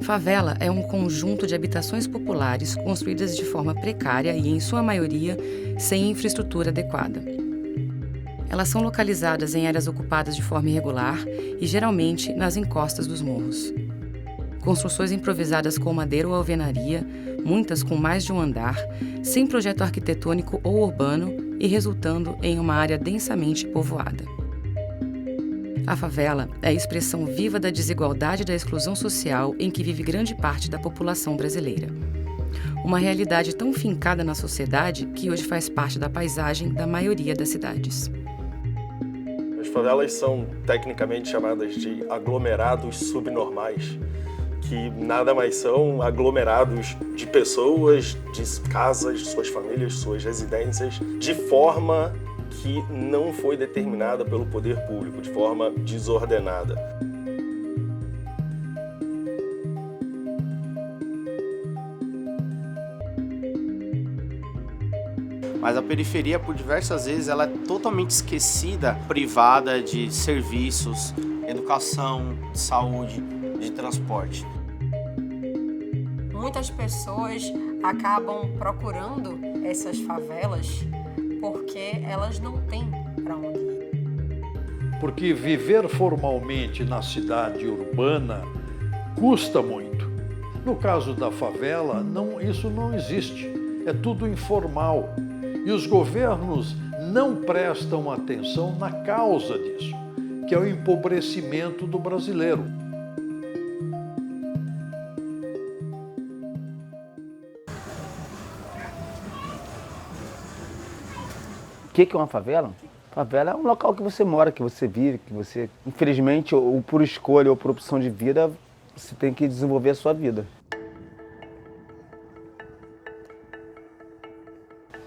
Favela é um conjunto de habitações populares construídas de forma precária e, em sua maioria, sem infraestrutura adequada. Elas são localizadas em áreas ocupadas de forma irregular e, geralmente, nas encostas dos morros. Construções improvisadas com madeira ou alvenaria, muitas com mais de um andar, sem projeto arquitetônico ou urbano e resultando em uma área densamente povoada. A favela é a expressão viva da desigualdade e da exclusão social em que vive grande parte da população brasileira. Uma realidade tão fincada na sociedade que hoje faz parte da paisagem da maioria das cidades. As favelas são tecnicamente chamadas de aglomerados subnormais, que nada mais são aglomerados de pessoas, de casas, suas famílias, suas residências, de forma que não foi determinada pelo poder público, de forma desordenada. Mas a periferia, por diversas vezes, ela é totalmente esquecida, privada de serviços, educação, de saúde, de transporte. Muitas pessoas acabam procurando essas favelas porque elas não têm para onde ir. Porque viver formalmente na cidade urbana custa muito. No caso da favela, isso não existe. É tudo informal. E os governos não prestam atenção na causa disso, que é o empobrecimento do brasileiro. O que é uma favela? Favela é um local que você mora, que você vive, que você, infelizmente, ou por escolha ou por opção de vida, você tem que desenvolver a sua vida.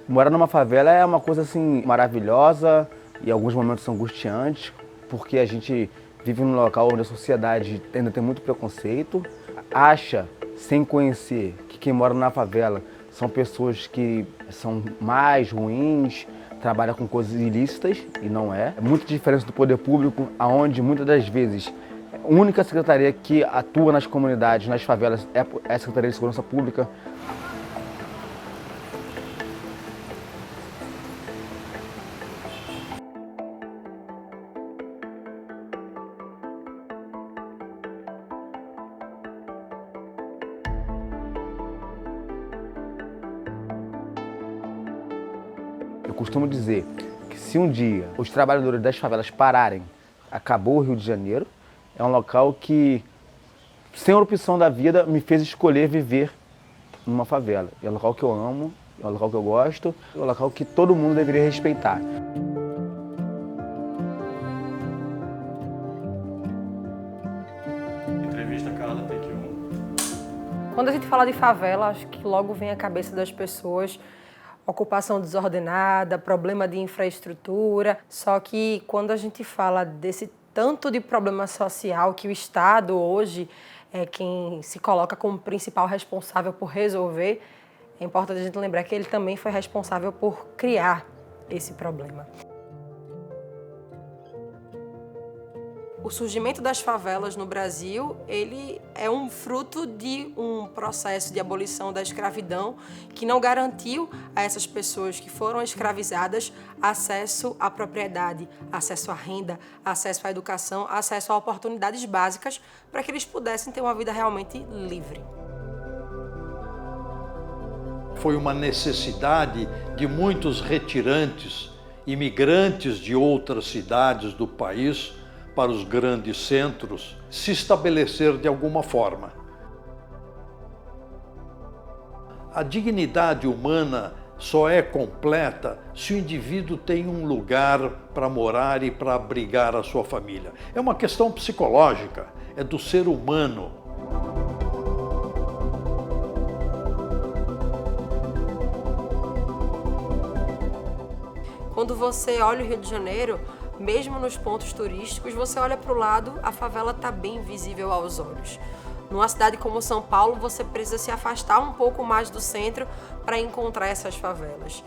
Morar numa favela é uma coisa assim maravilhosa e em alguns momentos angustiantes, porque a gente vive num local onde a sociedade ainda tem muito preconceito, acha, sem conhecer, que quem mora na favela são pessoas que são mais ruins, trabalham com coisas ilícitas, e não é. É muito diferente do poder público, onde muitas das vezes a única secretaria que atua nas comunidades, nas favelas, é a Secretaria de Segurança Pública. Eu costumo dizer que se um dia os trabalhadores das favelas pararem, acabou o Rio de Janeiro. É um local que, sem opção da vida, me fez escolher viver numa favela. É um local que eu amo, é um local que eu gosto, é um local que todo mundo deveria respeitar. Entrevista Carla, take 1. Quando a gente fala de favela, acho que logo vem à cabeça das pessoas ocupação desordenada, problema de infraestrutura. Só que quando a gente fala desse tanto de problema social que o Estado hoje é quem se coloca como principal responsável por resolver, é importante a gente lembrar que ele também foi responsável por criar esse problema. O surgimento das favelas no Brasil, ele é um fruto de um processo de abolição da escravidão que não garantiu a essas pessoas que foram escravizadas acesso à propriedade, acesso à renda, acesso à educação, acesso a oportunidades básicas para que eles pudessem ter uma vida realmente livre. Foi uma necessidade de muitos retirantes, imigrantes de outras cidades do país, para os grandes centros, se estabelecer de alguma forma. A dignidade humana só é completa se o indivíduo tem um lugar para morar e para abrigar a sua família. É uma questão psicológica, é do ser humano. Quando você olha o Rio de Janeiro, mesmo nos pontos turísticos, você olha para o lado, a favela está bem visível aos olhos. Numa cidade como São Paulo, você precisa se afastar um pouco mais do centro para encontrar essas favelas.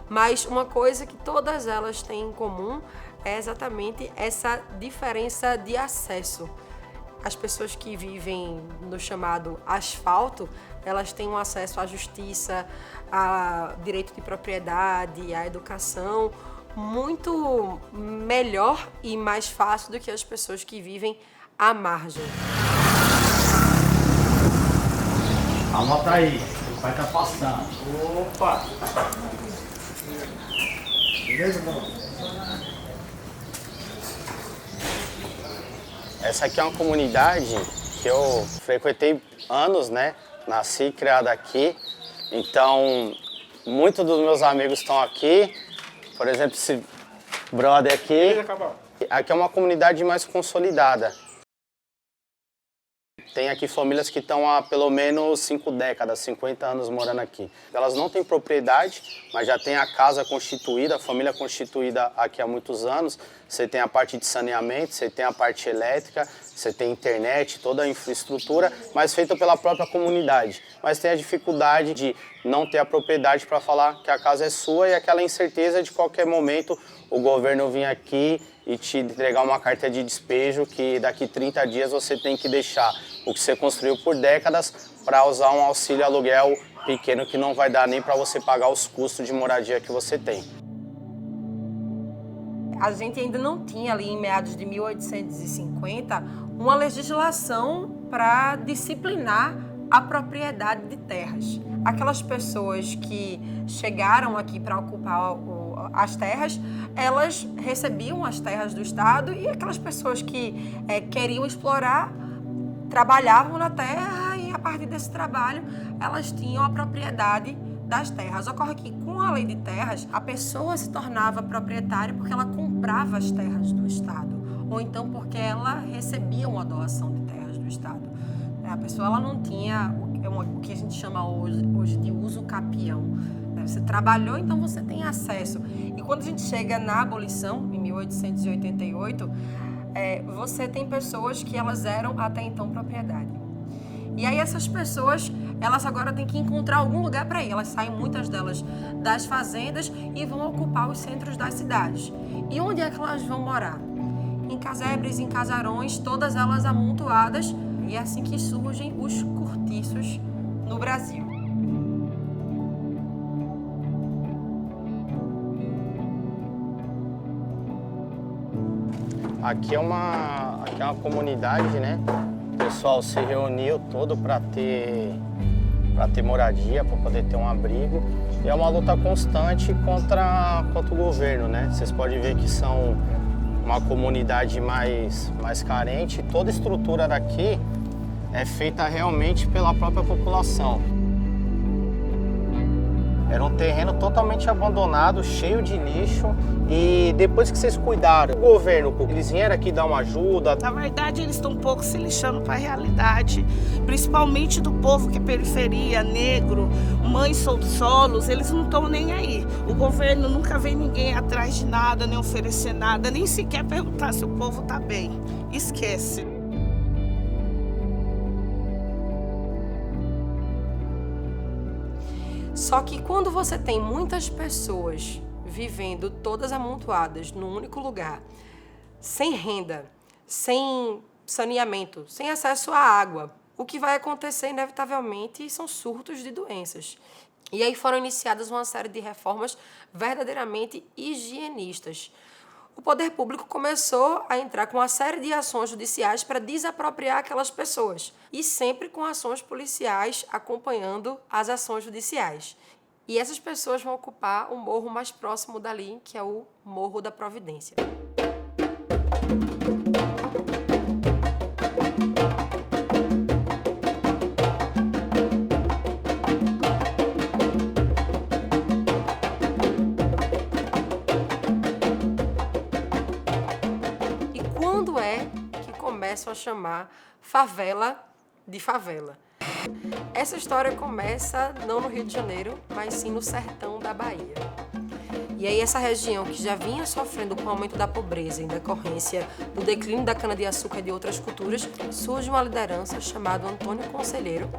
Mas uma coisa que todas elas têm em comum é exatamente essa diferença de acesso. As pessoas que vivem no chamado asfalto, elas têm um acesso à justiça, a direito de propriedade, à educação, muito melhor e mais fácil do que as pessoas que vivem à margem. Anota aí, o pai tá passando. Opa! Beleza, mano? Essa aqui é uma comunidade que eu frequentei anos, né? Nasci e criado aqui. Então, muitos dos meus amigos estão aqui. Por exemplo, esse brother aqui. Aqui é uma comunidade mais consolidada. Tem aqui famílias que estão há pelo menos 5 décadas, 50 anos morando aqui. Elas não têm propriedade, mas já tem a casa constituída, a família constituída aqui há muitos anos. Você tem a parte de saneamento, você tem a parte elétrica, você tem internet, toda a infraestrutura, mas feita pela própria comunidade. Mas tem a dificuldade de não ter a propriedade para falar que a casa é sua e aquela incerteza de qualquer momento o governo vir aqui e te entregar uma carta de despejo que daqui 30 dias você tem que deixar o que você construiu por décadas para usar um auxílio aluguel pequeno que não vai dar nem para você pagar os custos de moradia que você tem. A gente ainda não tinha ali em meados de 1850 uma legislação para disciplinar a propriedade de terras. Aquelas pessoas que chegaram aqui para ocupar as terras, elas recebiam as terras do Estado e aquelas pessoas que queriam explorar trabalhavam na terra e a partir desse trabalho elas tinham a propriedade das terras. Ocorre que com a lei de terras a pessoa se tornava proprietária porque ela comprava as terras do Estado ou então porque ela recebia uma doação de terras do Estado. A pessoa ela não tinha o que a gente chama hoje de uso capião. Você trabalhou, então você tem acesso. E quando a gente chega na abolição, em 1888, você tem pessoas que elas eram até então propriedade. E aí essas pessoas, elas agora têm que encontrar algum lugar para ir. Elas saem, muitas delas, das fazendas e vão ocupar os centros das cidades. E onde é que elas vão morar? Em casebres, em casarões, todas elas amontoadas. E é assim que surgem os cortiços no Brasil. Aqui é uma comunidade, né? O pessoal se reuniu todo para ter moradia, para poder ter um abrigo. E é uma luta constante contra o governo, né? Vocês podem ver que são uma comunidade mais carente. Toda a estrutura daqui é feita realmente pela própria população. Era um terreno totalmente abandonado, cheio de lixo. E depois que vocês cuidaram, o governo, eles vieram aqui dar uma ajuda? Na verdade, eles estão um pouco se lixando para a realidade, principalmente do povo que é periferia, negro, mães solos, eles não estão nem aí. O governo nunca vê ninguém atrás de nada, nem oferecer nada, nem sequer perguntar se o povo está bem. Esquece. Só que quando você tem muitas pessoas vivendo todas amontoadas num único lugar, sem renda, sem saneamento, sem acesso à água, o que vai acontecer inevitavelmente são surtos de doenças. E aí foram iniciadas uma série de reformas verdadeiramente higienistas. O poder público começou a entrar com uma série de ações judiciais para desapropriar aquelas pessoas, e sempre com ações policiais acompanhando as ações judiciais. E essas pessoas vão ocupar o morro mais próximo dali, que é o Morro da Providência. E quando é que começam a chamar favela de favela? Essa história começa não no Rio de Janeiro, mas sim no sertão da Bahia. E aí essa região que já vinha sofrendo com o aumento da pobreza em decorrência do declínio da cana-de-açúcar e de outras culturas, surge uma liderança chamada Antônio Conselheiro,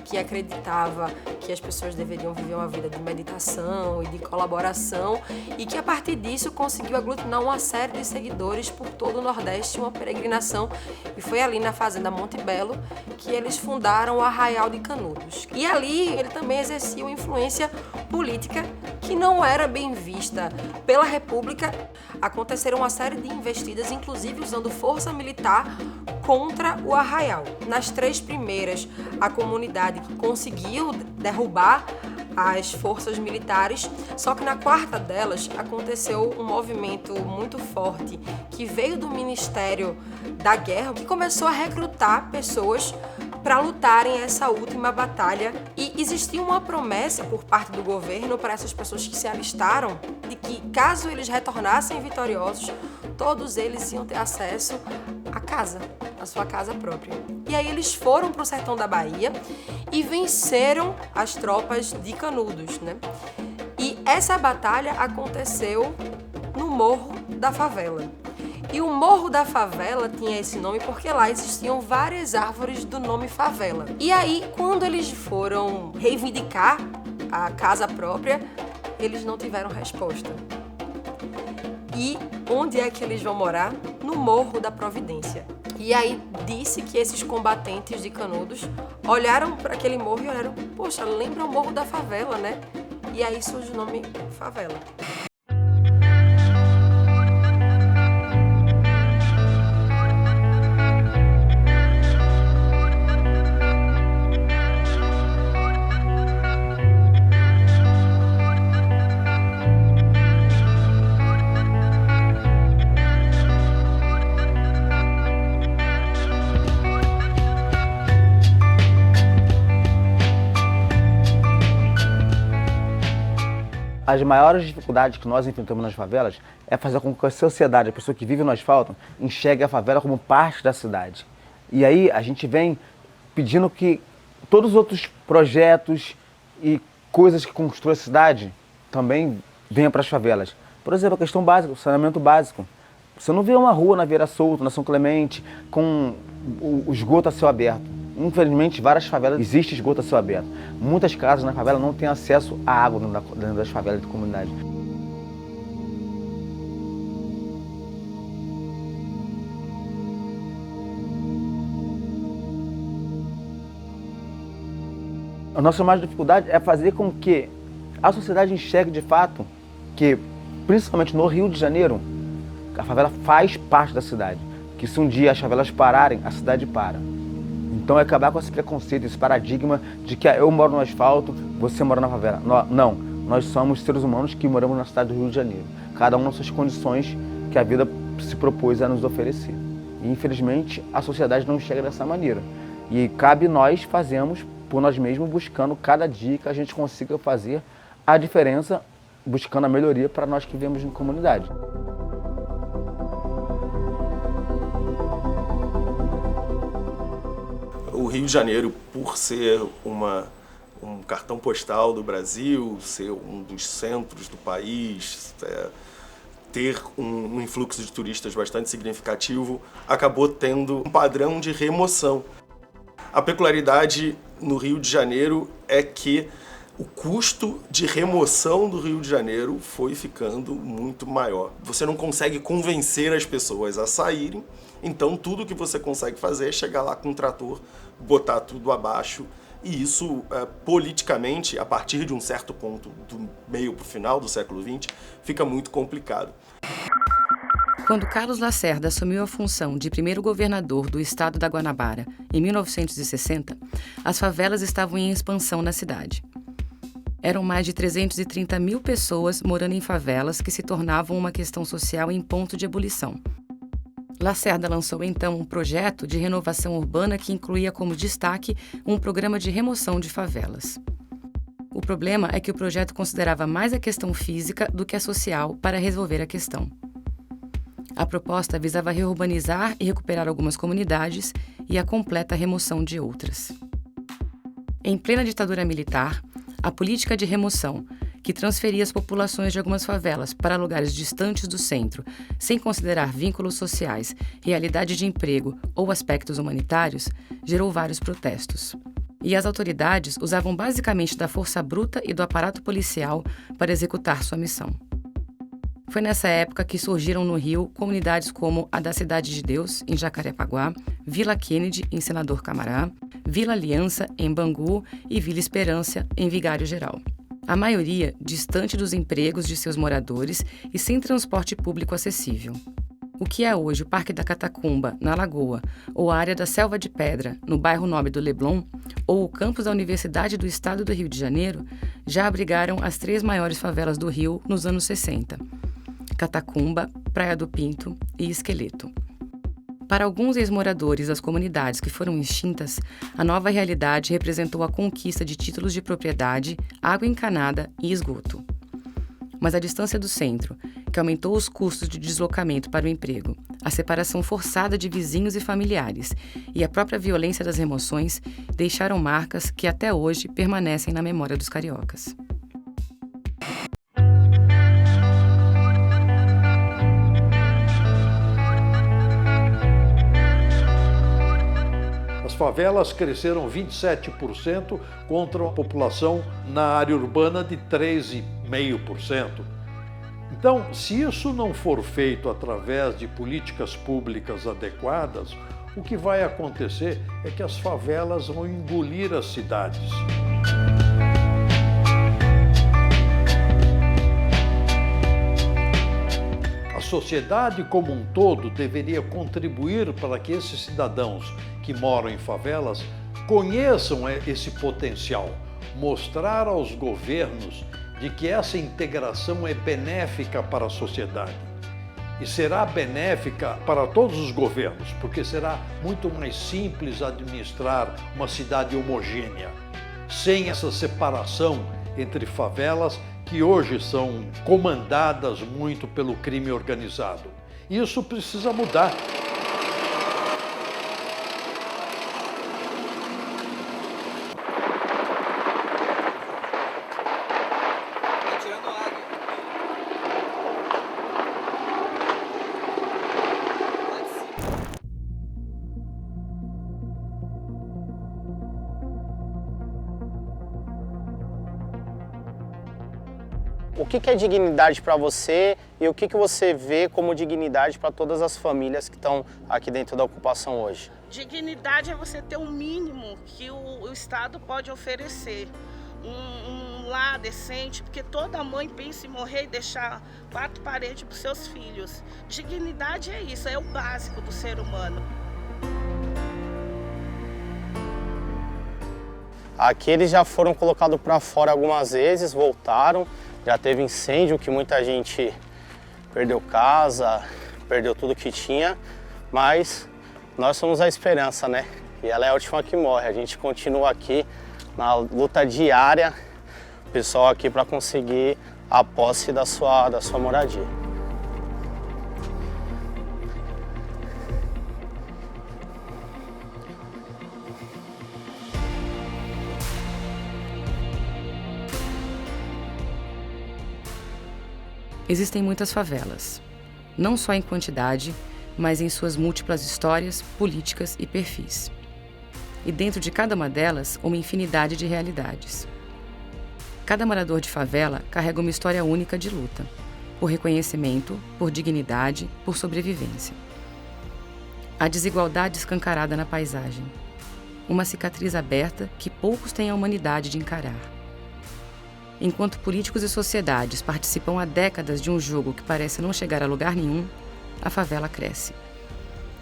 que acreditava que as pessoas deveriam viver uma vida de meditação e de colaboração, e que a partir disso conseguiu aglutinar uma série de seguidores por todo o Nordeste, uma peregrinação, e foi ali na fazenda Monte Belo que eles fundaram o Arraial de Canudos. E ali ele também exercia uma influência política que não era bem vista pela República. Aconteceram uma série de investidas, inclusive usando força militar contra o Arraial. Nas 3 primeiras, a comunidade conseguiu derrubar as forças militares, só que na 4ª delas aconteceu um movimento muito forte que veio do Ministério da Guerra, que começou a recrutar pessoas para lutarem essa última batalha, e existia uma promessa por parte do governo para essas pessoas que se alistaram de que, caso eles retornassem vitoriosos, todos eles iam ter acesso à casa, à sua casa própria. E aí eles foram para o sertão da Bahia e venceram as tropas de Canudos, né? E essa batalha aconteceu no Morro da Favela. E o Morro da Favela tinha esse nome porque lá existiam várias árvores do nome favela. E aí, quando eles foram reivindicar a casa própria, eles não tiveram resposta. E onde é que eles vão morar? No Morro da Providência. E aí disse que esses combatentes de Canudos olharam para aquele morro e olharam, poxa, lembra o Morro da Favela, né? E aí surge o nome favela. As maiores dificuldades que nós enfrentamos nas favelas é fazer com que a sociedade, a pessoa que vive no asfalto, enxergue a favela como parte da cidade. E aí a gente vem pedindo que todos os outros projetos e coisas que constroem a cidade também venham para as favelas. Por exemplo, a questão básica, o saneamento básico. Você não vê uma rua na Vieira Solto, na São Clemente, com o esgoto a céu aberto. Infelizmente, várias favelas existe esgoto a céu aberto. Muitas casas na favela não têm acesso à água dentro das favelas de comunidade. A nossa maior dificuldade é fazer com que a sociedade enxergue de fato que, principalmente no Rio de Janeiro, a favela faz parte da cidade. Que se um dia as favelas pararem, a cidade para. Então é acabar com esse preconceito, esse paradigma de que eu moro no asfalto, você mora na favela. Não, nós somos seres humanos que moramos na cidade do Rio de Janeiro. Cada um nas suas condições que a vida se propôs a nos oferecer. E infelizmente a sociedade não enxerga dessa maneira. E cabe nós fazermos por nós mesmos, buscando cada dia que a gente consiga fazer a diferença, buscando a melhoria para nós que vivemos em comunidade. O Rio de Janeiro, por ser um cartão postal do Brasil, ser um dos centros do país, ter um influxo de turistas bastante significativo, acabou tendo um padrão de remoção. A peculiaridade no Rio de Janeiro é que o custo de remoção do Rio de Janeiro foi ficando muito maior. Você não consegue convencer as pessoas a saírem, então tudo que você consegue fazer é chegar lá com um trator, botar tudo abaixo, e isso, politicamente, a partir de um certo ponto, do meio para o final do século XX, fica muito complicado. Quando Carlos Lacerda assumiu a função de primeiro governador do estado da Guanabara, em 1960, as favelas estavam em expansão na cidade. Eram mais de 330 mil pessoas morando em favelas que se tornavam uma questão social em ponto de ebulição. Lacerda lançou então um projeto de renovação urbana que incluía como destaque um programa de remoção de favelas. O problema é que o projeto considerava mais a questão física do que a social para resolver a questão. A proposta visava reurbanizar e recuperar algumas comunidades e a completa remoção de outras. Em plena ditadura militar, a política de remoção, que transferia as populações de algumas favelas para lugares distantes do centro, sem considerar vínculos sociais, realidade de emprego ou aspectos humanitários, gerou vários protestos. E as autoridades usavam basicamente da força bruta e do aparato policial para executar sua missão. Foi nessa época que surgiram no Rio comunidades como a da Cidade de Deus, em Jacarepaguá, Vila Kennedy, em Senador Camará, Vila Aliança, em Bangu e Vila Esperança, em Vigário Geral. A maioria distante dos empregos de seus moradores e sem transporte público acessível. O que é hoje o Parque da Catacumba, na Lagoa, ou a área da Selva de Pedra, no bairro Nobre do Leblon, ou o campus da Universidade do Estado do Rio de Janeiro, já abrigaram as 3 maiores favelas do Rio nos anos 60. Catacumba, Praia do Pinto e Esqueleto. Para alguns ex-moradores das comunidades que foram extintas, a nova realidade representou a conquista de títulos de propriedade, água encanada e esgoto. Mas a distância do centro, que aumentou os custos de deslocamento para o emprego, a separação forçada de vizinhos e familiares e a própria violência das remoções deixaram marcas que até hoje permanecem na memória dos cariocas. As favelas cresceram 27% contra a população na área urbana de 13,5%. Então, se isso não for feito através de políticas públicas adequadas, o que vai acontecer é que as favelas vão engolir as cidades. A sociedade como um todo deveria contribuir para que esses cidadãos que moram em favelas conheçam esse potencial, mostrar aos governos de que essa integração é benéfica para a sociedade. E será benéfica para todos os governos, porque será muito mais simples administrar uma cidade homogênea, sem essa separação entre favelas que hoje são comandadas muito pelo crime organizado. Isso precisa mudar. O que é dignidade para você e o que você vê como dignidade para todas as famílias que estão aqui dentro da ocupação hoje? Dignidade é você ter o mínimo que o Estado pode oferecer. Um lar decente, porque toda mãe pensa em morrer e deixar 4 paredes para os seus filhos. Dignidade é isso, é o básico do ser humano. Aqui eles já foram colocados para fora algumas vezes, voltaram. Já teve incêndio que muita gente perdeu casa, perdeu tudo que tinha, mas nós somos a esperança, né? E ela é a última que morre. A gente continua aqui na luta diária, o pessoal aqui para conseguir a posse da sua moradia. Existem muitas favelas, não só em quantidade, mas em suas múltiplas histórias, políticas e perfis. E dentro de cada uma delas, uma infinidade de realidades. Cada morador de favela carrega uma história única de luta, por reconhecimento, por dignidade, por sobrevivência. A desigualdade escancarada na paisagem, uma cicatriz aberta que poucos têm a humanidade de encarar. Enquanto políticos e sociedades participam há décadas de um jogo que parece não chegar a lugar nenhum, a favela cresce.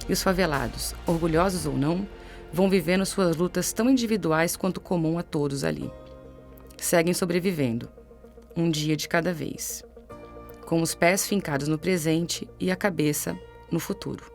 E os favelados, orgulhosos ou não, vão vivendo suas lutas tão individuais quanto comum a todos ali. Seguem sobrevivendo, um dia de cada vez, com os pés fincados no presente e a cabeça no futuro.